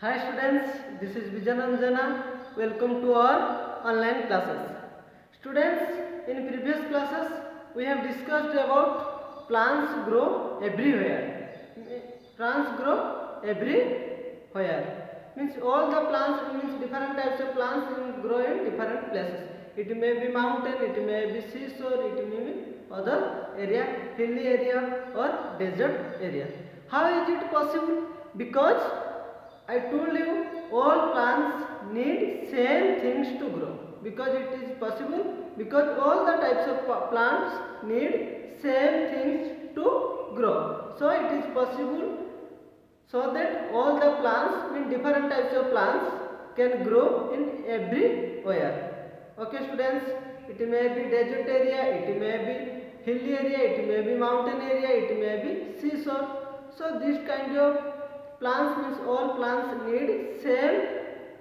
Hi students, this is Vijayanandana. Welcome to our online classes. Students, in previous classes we have discussed about plants grow everywhere. Plants grow everywhere. Means all the plants means different types of plants grow in different places. It may be mountain, it may be seashore, it may be other area, hilly area or desert area. How is it possible? Because I told you all plants need same things to grow, because it is possible, because all the types of plants need same things to grow. So it is possible, so that all the plants mean different types of plants can grow in everywhere. Okay students, it may be desert area, it may be hilly area, it may be mountain area, it may be seashore. So this kind of plants means all plants need same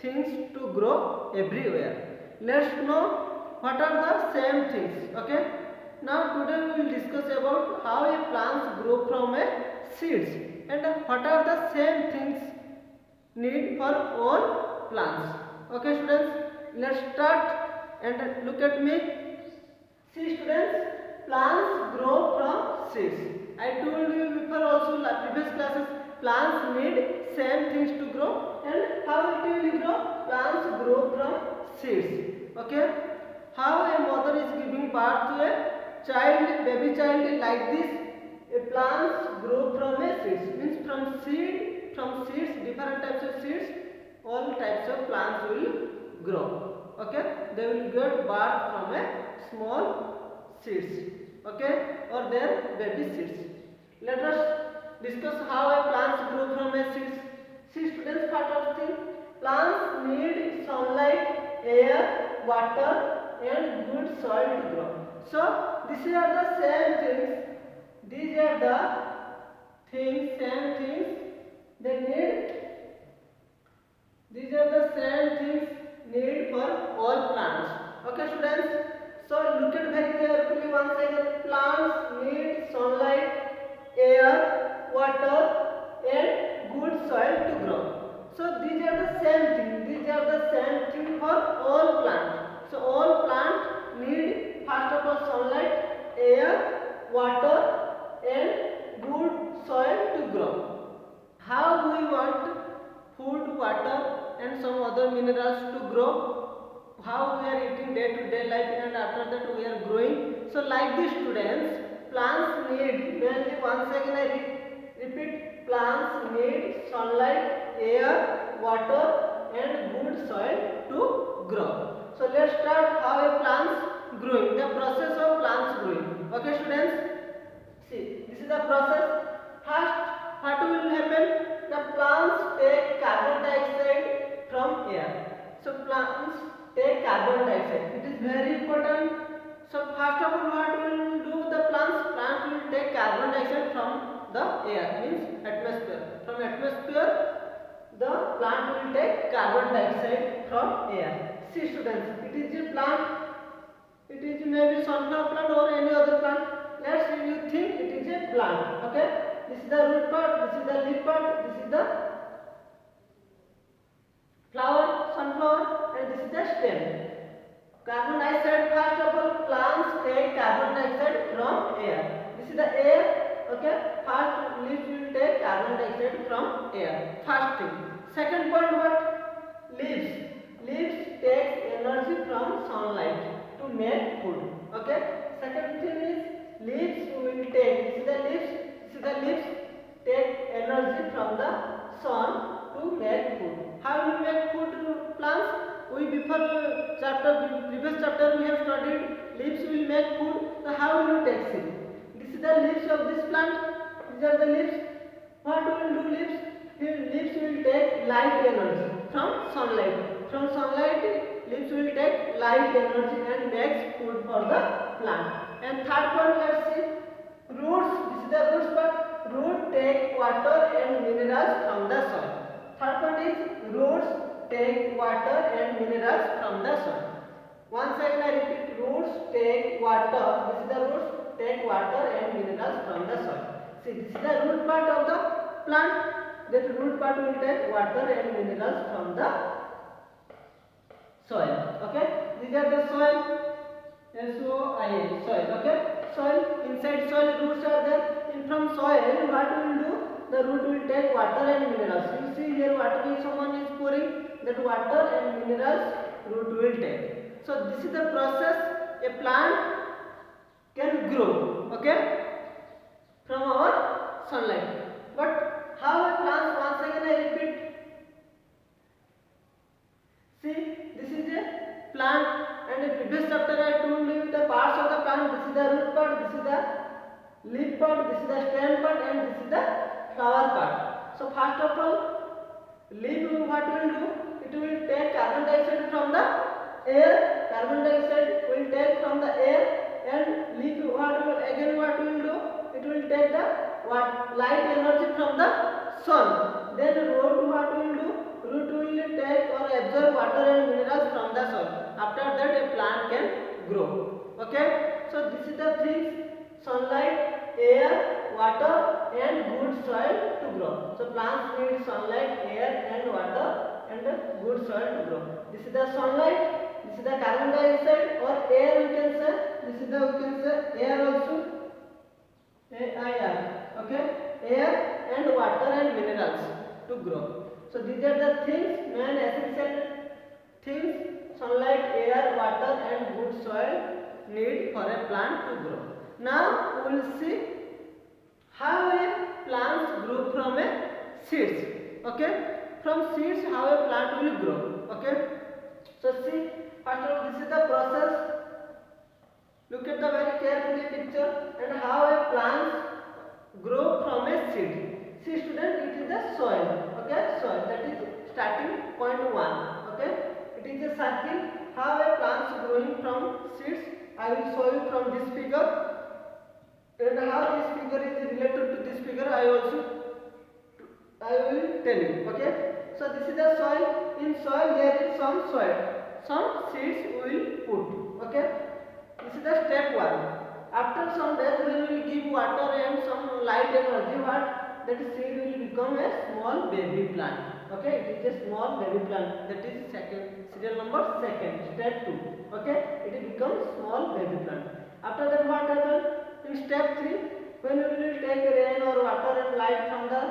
things to grow everywhere. Let's know what are the same things. Okay, now today we will discuss about how a plants grow from a seeds and what are the same things need for all plants. Okay students, let's start and look at me. See students, plants grow from seeds. I told you before also in previous classes, plants need same things to grow, and how it will grow? Plants grow from seeds. Okay, how a mother is giving birth to a child, baby child like this, a plants grow from a seeds, means from seeds, different types of seeds, all types of plants will grow. Okay, they will get birth from a small seeds, okay, or their baby seeds. Let us discuss how a plants grow from a seeds. See students, part of thing, plants need sunlight, air, water and good soil to grow. So these are the same things, these are the same things they need. These are the same things need for all plants. Okay students, so look at very carefully once again. Plants need sunlight, air, water and good soil to grow. So these are the same thing, these are the same thing for all plants. So all plants need first of all sunlight, air, water and good soil to grow. How we want food, water and some other minerals to grow, how we are eating day to day life, and after that we are growing. So like this students, plants need mainly, once again I repeat, plants need sunlight, air, water and good soil to grow. So let's start how a plants growing, the process of plants growing. Okay students, see this is the process. First, what will happen? The plants take carbon dioxide from air. So plants take carbon dioxide. It is very important. So first of all, what will do the plants? Plants will take carbon dioxide from the air, means atmosphere. From atmosphere, the plant will take carbon dioxide from air. See students, it is a plant. It is maybe sunflower plant or any other plant. Let's say you think it is a plant. Okay, this is the root part, this is the leaf part, this is the flower, sunflower, and this is the stem. Carbon dioxide, first of all, plants take carbon dioxide from air. This is the air. Okay, first leaves will take carbon dioxide from air. First thing. Second point, what? Leaves. Leaves take energy from sunlight to make food. Okay. Second thing is leaves will take. This is the leaves. This is the leaves take energy from the sun to make food. How will you make food to plants? We before previous chapter we have studied leaves will make food. So how will you take it? This is the leaves of this plant. These are the leaves. What will do leaves? Leaves will take light energy from sunlight. From sunlight, leaves will take light energy and makes food for the plant. And third point, let's see, roots. This is the roots part. Root take water and minerals from the soil. Third point is roots take water and minerals from the soil. Once again I repeat, roots take water. This is the roots take water and minerals from the soil. See, this is the root part of the plant. that root part will take water and minerals from the soil. Okay, these are the soil. SOIL, soil. Okay, soil. Inside soil roots are there. In from soil, what will do? The root will take water and minerals. You see here, water is someone is pouring. That water and minerals root will take. So this is the process a plant can grow. Okay, from our sunlight. But how a plant? Once again I repeat. See, this is a plant, and in previous chapter I told you the parts of the plant. This is the root part, this is the leaf part, this is the stem part, and this is the flower part. So first of all, leaf what will do? It will take carbon dioxide from the air. Carbon dioxide will take from the air, and leaf what will do? It will take the light energy from the sun. Then root what will do? Root will take or absorb water and minerals from the soil. After that a plant can grow. Okay, so this is the things: sunlight, air, water and good soil to grow. So plants need sunlight, air and water and good soil to grow. This is the sunlight, this is the carbon dioxide or air we can say. This is the we can say air also, AIR. Okay, air and water and minerals to grow. So these are the things, main essential things: sunlight, air, water and good soil need for a plant to grow. Now we will see how a plant grow from a seeds. Okay, from seeds how a plant will grow. Okay, so see, first of all this is the process. Look at the very carefully picture and how a plant grow from a seed. See student, it is the soil. Okay, soil, that is starting point 1. Okay, it is a circle. How a plant is growing from seeds, I will show you from this figure, and how this figure is related to this figure I will tell you. Okay, so this is the soil. In soil there is some soil, some seeds we will put. Okay, this is the step 1. After some days when we will give water and some light energy, what that seed will become a small baby plant. Okay, it is a small baby plant. That is second, serial number 2, step 2. Okay, it becomes small baby plant. After that what happens? In step 3, when we will take rain or water and light from the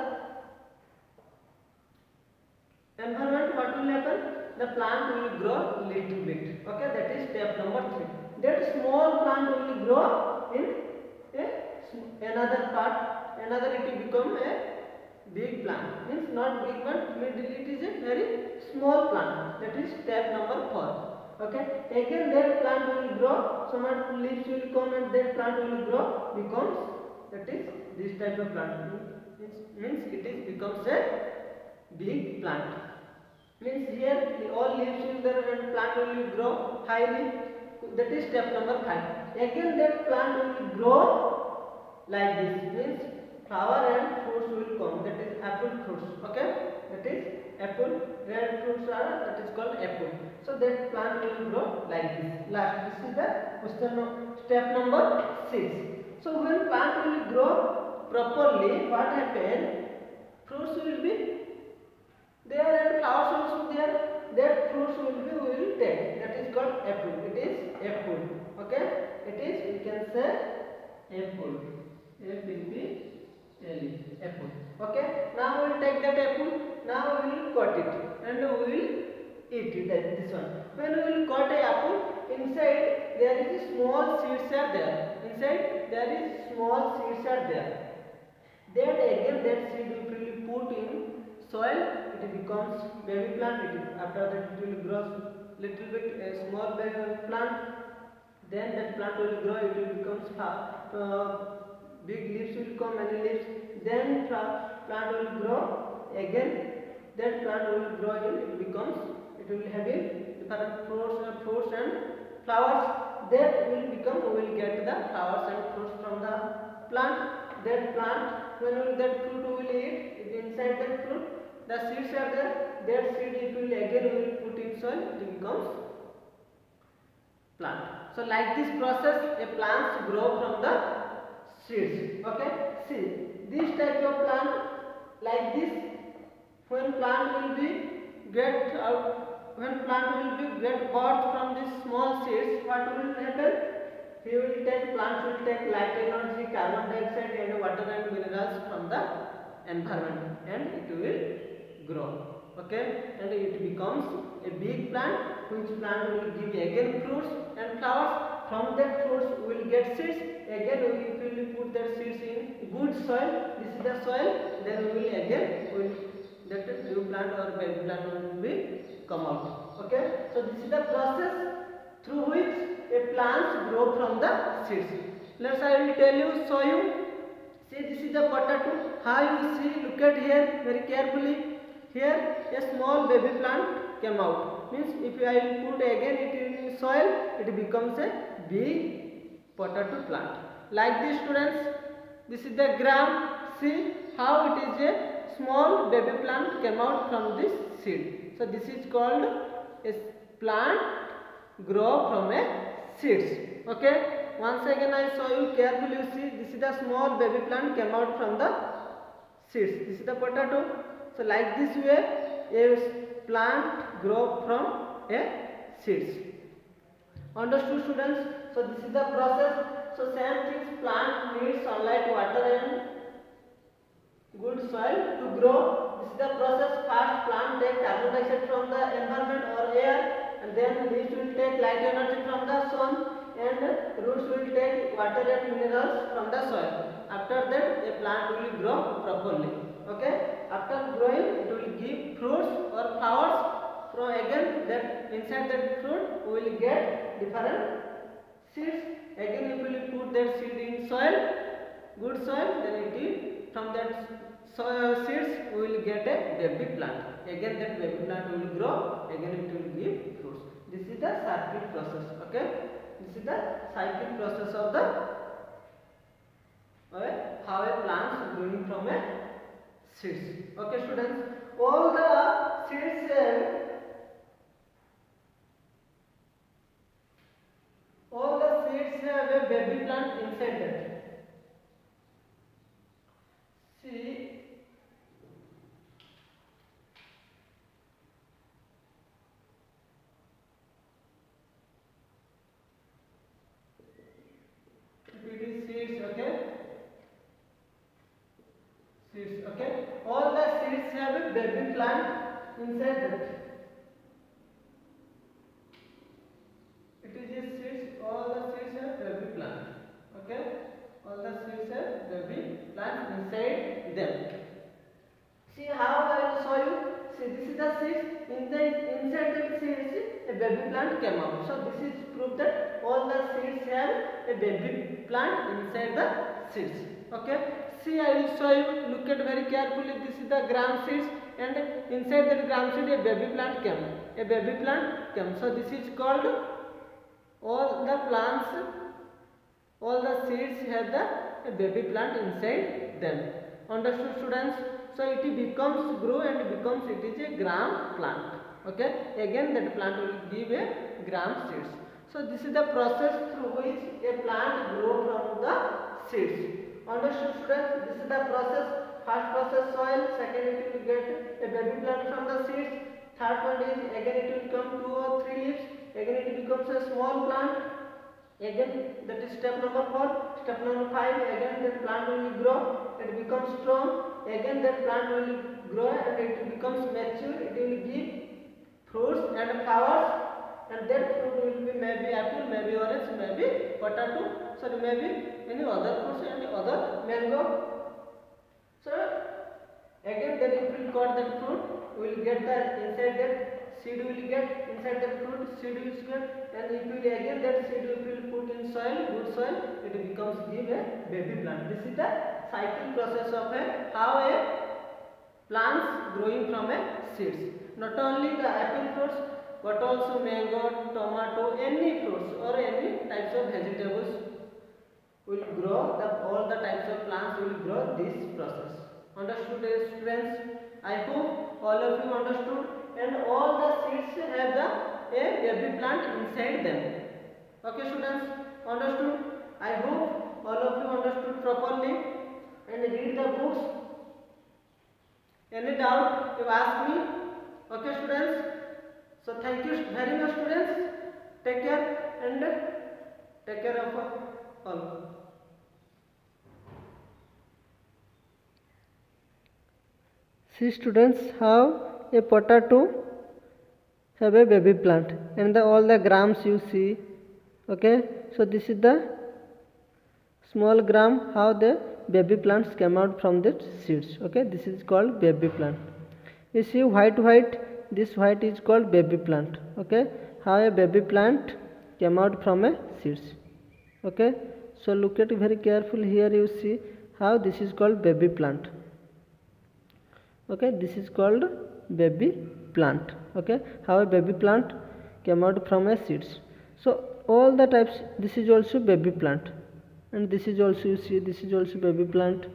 environment, what will happen? The plant will grow little bit. Okay, that is step number 3. That small plant will grow in another part. Another it will become a big plant. Means not big one, it is a very small plant. That is step number 4. Okay, again that plant will grow. Some leaves will come and that plant will grow, becomes, that is this type of plant. Means it is becomes a big plant. Means here all leaves will there and plant will grow highly. That is step number 5. Again that plant will grow like this. Means flower and fruits will come. That is apple fruits. Okay, that is apple. Red fruits are, that is called apple. So that plant will grow like this. Last, this is the question, step number 6. So when plant will grow properly, what happen? Fruits will be there and flowers also there. That fruits we will take. That is called apple. It is apple. Okay, it is, we can say apple. A-P-P-L-E, apple. Okay, now we will take that apple. Now we will cut it and we will eat it. This one. When we will cut a apple, inside there is small seeds are there. Inside there is small seeds are there. Then again that seed will be put in soil. It becomes baby plant. After that it will grow little bit a small baby plant. Then that plant will grow. It will become big leaves will come, many leaves. Then plant will grow again. That plant will grow again. It will have different fruits and flowers. That will become, we will get the flowers and fruits from the plant. That plant, when that fruit we will eat, inside that fruit the seeds are there. That seed it will again we will put in soil. It becomes plant. So like this process a plants grow from the seeds. Okay, see this type of plant like this when plant will be get out, when plant will be get birth from these small seeds, what will happen? He will take, plants will take light energy, carbon dioxide and water and minerals from the environment, and it will grow. Okay, and it becomes a big plant, which plant will give again fruits and flowers. From that fruits we will get seeds. Again we will put that seeds in good soil. This is the soil. Then we will again will that new plant or baby plant will be come out. Okay, so this is the process through which a plants grow from the seeds. Let's I will tell you, show you. See, this is the potato. How you see? Look at here very carefully. Here a small baby plant came out. Means if I will put again it in soil, it becomes a big potato plant. Like this, students. This is the gram. See how it is a small baby plant came out from this seed. So this is called a plant grow from a seeds. Okay. Once again I show you carefully. You see, this is the small baby plant came out from the seeds. This is the potato. So like this way a plant grow from a seeds. Understood, students? So this is the process. So same things, plant needs sunlight, water and good soil to grow. This is the process. First plant take carbon dioxide from the environment or air, and then leaves will take light energy from the sun, and roots will take water and minerals from the soil. After that a plant will grow properly. Okay, after growing it will give fruits or flowers. From again that inside that fruit we will get different seeds. Again if we will put that seed in soil, good soil, then it will, from that seeds we will get a baby plant. Again that baby plant will grow, again it will give fruits. This is the cycle process. Okay, this is the cycle process of the how a plant is growing from a seeds. Okay, students, all the seeds have a baby plant inside that. See, if it is seeds, okay, seeds, okay, all the seeds have a baby plant inside that. It is a seeds, all the seeds have baby plant. Okay, all the seeds have baby plant inside them. See how I will show you. See, this is the seeds. Inside the seeds a baby plant came out. So this is proof that all the seeds have a baby plant inside the seeds. Okay. See, I will show you. Look at very carefully. This is the gram seeds, and inside that gram seed a baby plant came. A baby plant came. So this is called, all the plants, all the seeds have the baby plant inside them. Understood, students? So it becomes grow and becomes, it is a gram plant. Okay, again that plant will give a gram seeds. So this is the process through which a plant grow from the seeds. Understood, students? This is the process. First process soil, second it will get a baby plant from the seeds, third one is again it will come 2 or 3 leaves, again it becomes a small plant. Again that is step number 4. Step number 5, again that plant will grow, it becomes strong, again that plant will grow and it becomes mature, it will give fruits and flowers, and that fruit will be maybe apple, maybe orange, maybe potato, sorry, maybe any other fruits and other mango. So again then if we cut that fruit, we will get that inside that seed will get, inside that fruit seed will get, and if we again that seed will put in soil, good soil, it becomes give a baby plant. This is the cycle process of how a plants growing from a seeds. Not only the apple fruits, but also mango, tomato, any fruits or any types of vegetables will grow. All the types of plants will grow this process. Understood, students? I hope all of you understood. And all the seeds have a baby plant inside them. Okay, students, understood? I hope all of you understood properly, and read the books Any doubt you ask me. Okay students, so thank you very much students. Take care and take care of all. See students, how a potato have a baby plant and all the grams you see. Okay, so this is the small gram how the baby plants came out from the seeds. Okay, this is called baby plant. You see white, this white is called baby plant. Okay, how a baby plant came out from a seeds. Okay, so look at very carefully here. You see how this is called baby plant. Okay, this is called baby plant. Okay, how a baby plant came out from a seeds. So all the types, this is also baby plant, and this is also, you see, this is also baby plant.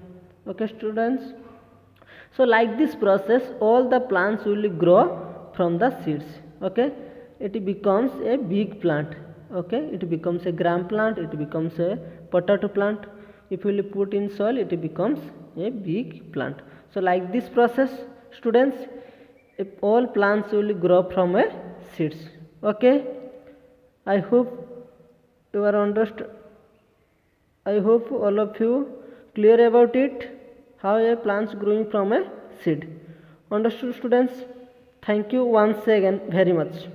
Okay students, so like this process all the plants will grow from the seeds. Okay, it becomes a big plant. Okay, it becomes a gram plant, it becomes a potato plant. If you will put in soil, it becomes a big plant. So like this process students, if all plants will grow from a seeds. Okay, I hope you are understood. I hope all of you clear about it, how a plants growing from a seed. Understood students? Thank you once again very much.